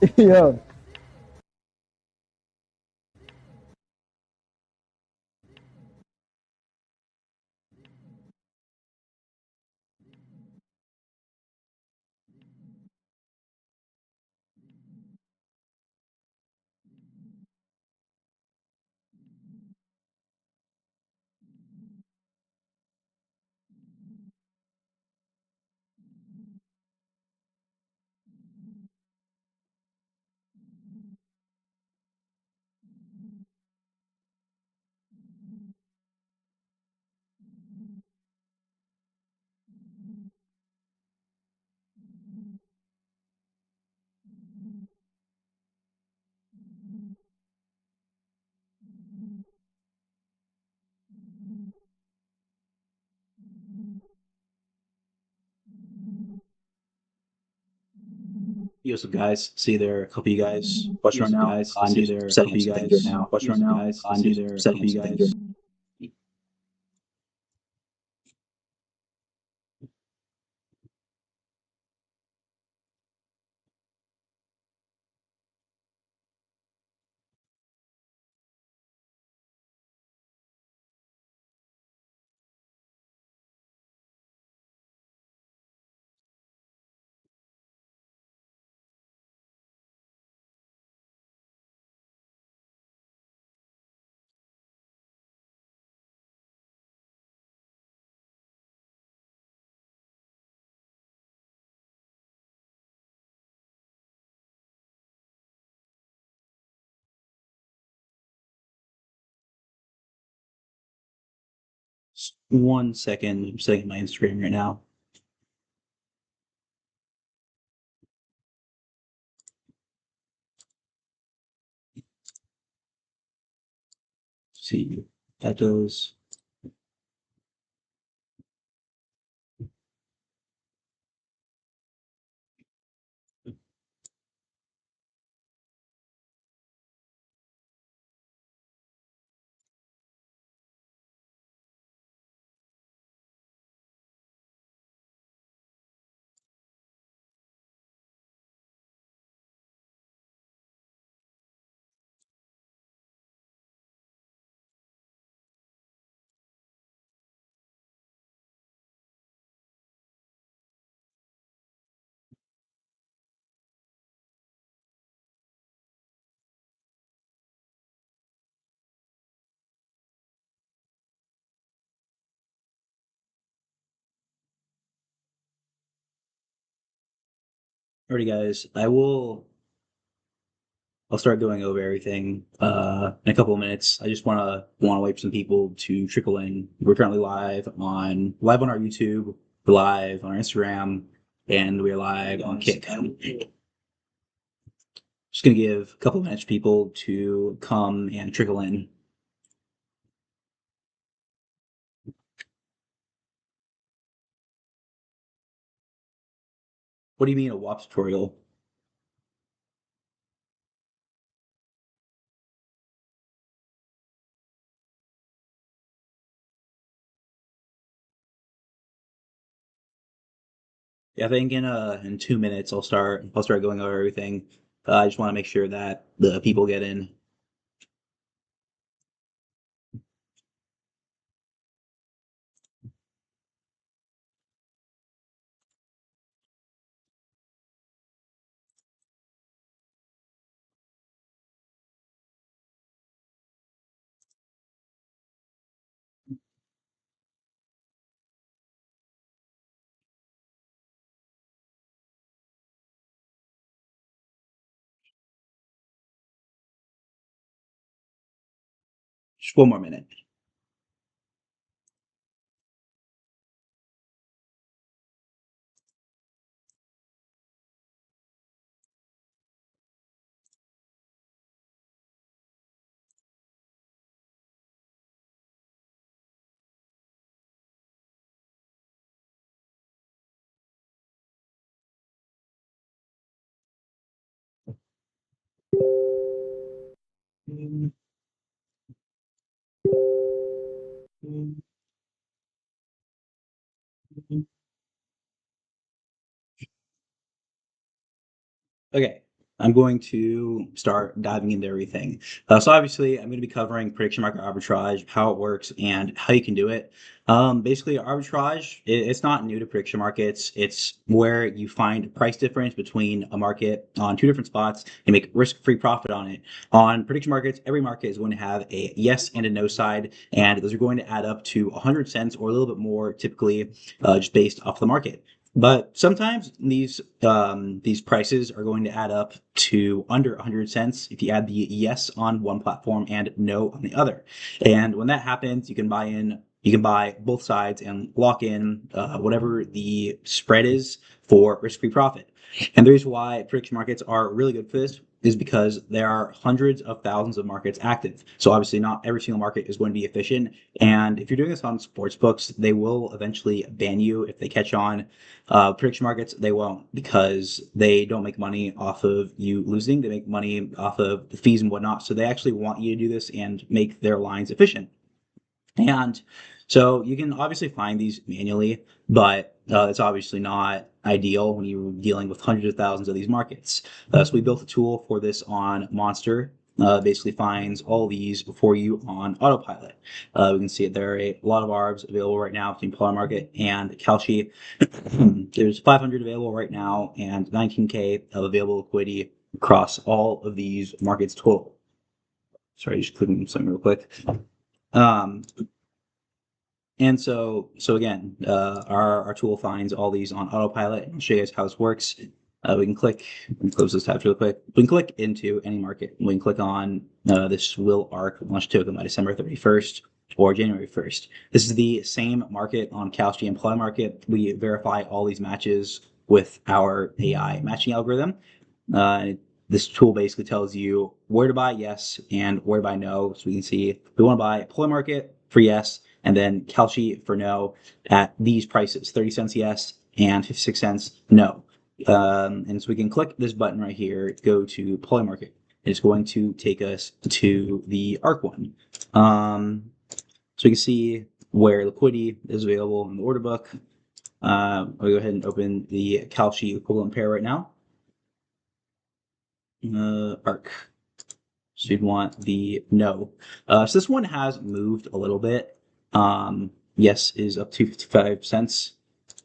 Yo, Yo, what's up, guys? See there, a couple of you guys watching right now. I'm just setting up some things right now. Setting up some things right now. Just 1 second, I'm setting up my Instagram right now. See that does. Alrighty, guys. I'll start going over everything in a couple of minutes. I just want to wait for some people to trickle in. We're currently live on our YouTube, we're live on our Instagram, and we're live on Kick. Just gonna give a couple of minutes for people to come and trickle in. What do you mean a WAP tutorial? Yeah, I think in 2 minutes I'll start going over everything. I just want to make sure that the people get in. Just 1 more minute. Okay. I'm going to start diving into everything. So obviously, I'm going to be covering prediction market arbitrage, how it works, and how you can do it. Basically, arbitrage, it's not new to prediction markets. It's where you find price difference between a market on two different spots and make risk-free profit on it. On prediction markets, every market is going to have a yes and a no side, and those are going to add up to 100 cents or a little bit more, typically, just based off the market. But sometimes these prices are going to add up to under 100 cents if you add the yes on one platform and no on the other. And when that happens, you can buy both sides and lock in whatever the spread is for risk-free profit. And the reason why prediction markets are really good for this is because there are hundreds of thousands of markets active. So obviously not every single market is going to be efficient. And if you're doing this on sports books, they will eventually ban you if they catch on. Prediction markets, they won't, because they don't make money off of you losing. They make money off of the fees and whatnot. So they actually want you to do this and make their lines efficient. And so you can obviously find these manually, but it's obviously not ideal when you're dealing with hundreds of thousands of these markets. So we built a tool for this on Monster. Basically finds all these for you on autopilot. We can see it, there are a lot of ARBs available right now between Polymarket and Kalshi. There's 500 available right now and 19K of available liquidity across all of these markets total. Sorry, just clicking something real quick. And so again, our tool finds all these on autopilot, and I'll show you guys how this works. We can close this tab real quick. We can click into any market. We can click on this will ARK launch token by December 31st or January 1st. This is the same market on Kalshi and Polymarket. We verify all these matches with our AI matching algorithm. This tool basically tells you where to buy yes and where to buy no. So we can see we want to buy Polymarket for yes, and then Kalshi for no at these prices, 30 cents yes and 56 cents no. And so we can click this button right here, go to Polymarket. It's going to take us to the ARK one. So we can see where liquidity is available in the order book. I'll go ahead and open the Kalshi equivalent pair right now. ARK. So you'd want the no. So this one has moved a little bit. Yes is up to 55 cents.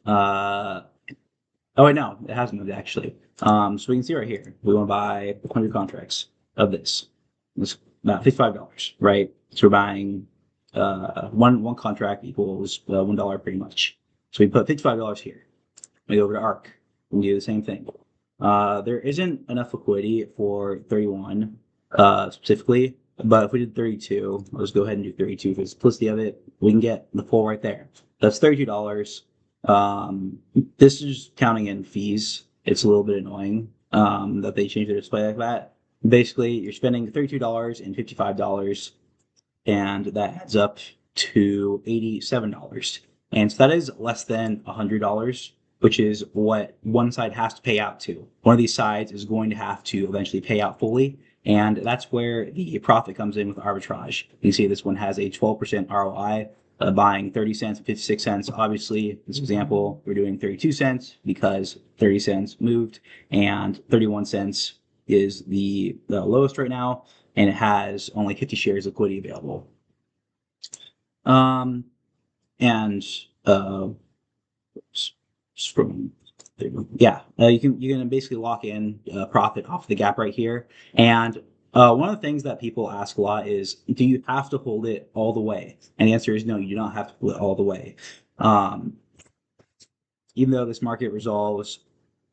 Oh wait, no, it hasn't moved actually. So we can see right here, we want to buy 100 contracts of this. It's about $55, right? So we're buying one contract equals $1 pretty much. So we put $55 here. We go over to ARK. We do the same thing. There isn't enough liquidity for 31 specifically, but if we did 32, let's go ahead and do 32 for the simplicity of it. We can get the full right there. That's $32. This is counting in fees. It's a little bit annoying that they change their display like that. Basically, you're spending $32 and $55, and that adds up to $87. And so that is less than $100, which is what one side has to pay out to. One of these sides is going to have to eventually pay out fully, and that's where the profit comes in with arbitrage. You can see this one has a 12% ROI, buying 30 cents, 56 cents. Obviously, this example, we're doing 32 cents because 30 cents moved, and 31 cents is the lowest right now, and it has only 50 shares of liquidity available. You can basically lock in profit off the gap right here. And one of the things that people ask a lot is, do you have to hold it all the way? And the answer is no, you do not have to hold it all the way. Even though this market resolves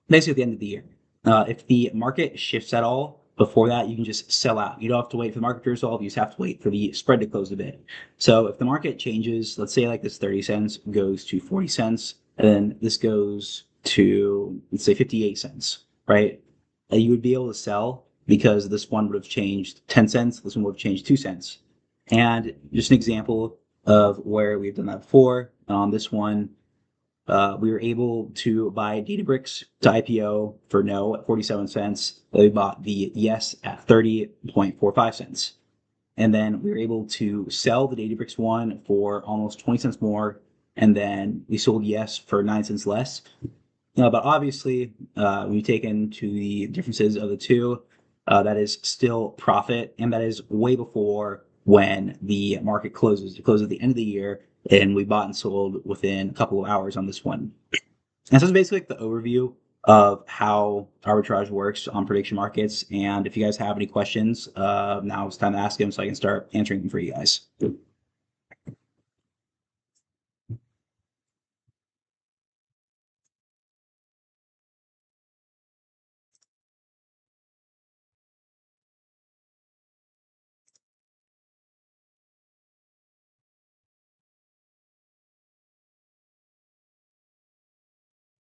basically at the end of the year. If the market shifts at all before that, you can just sell out. You don't have to wait for the market to resolve. You just have to wait for the spread to close a bit. So if the market changes, let's say like this 30 cents goes to 40 cents, and then this goes to, let's say 58 cents, right? You would be able to sell because this one would have changed 10 cents. This one would have changed 2 cents. And just an example of where we've done that before. This one, we were able to buy Databricks to IPO for no at 47 cents. We bought the yes at 30.45 cents. And then we were able to sell the Databricks one for almost 20 cents more. And then we sold yes for 9 cents less. But obviously, when you take into the differences of the two, that is still profit, and that is way before when the market closes. It closes at the end of the year, and we bought and sold within a couple of hours on this one. And so it's basically like the overview of how arbitrage works on prediction markets. And if you guys have any questions, now it's time to ask them so I can start answering them for you guys.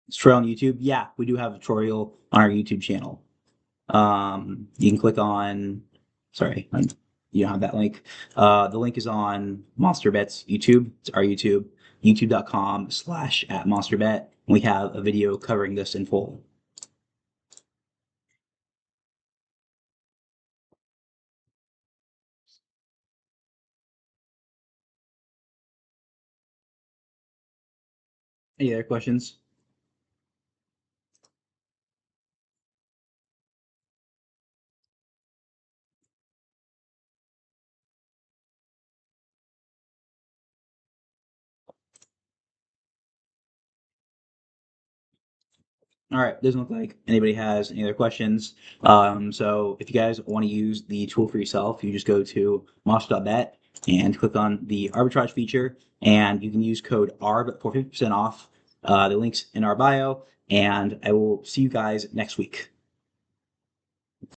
Tutorial on YouTube. Yeah, we do have a tutorial on our YouTube channel. You can click on, sorry, you don't have that link. The link is on MonsterBet's YouTube. It's our YouTube, youtube.com/@MonsterBet. We have a video covering this in full. Any other questions? All right, doesn't look like anybody has any other questions. So if you guys want to use the tool for yourself, you just go to monster.bet and click on the arbitrage feature, and you can use code ARB for 50% off. The link's in our bio, and I will see you guys next week.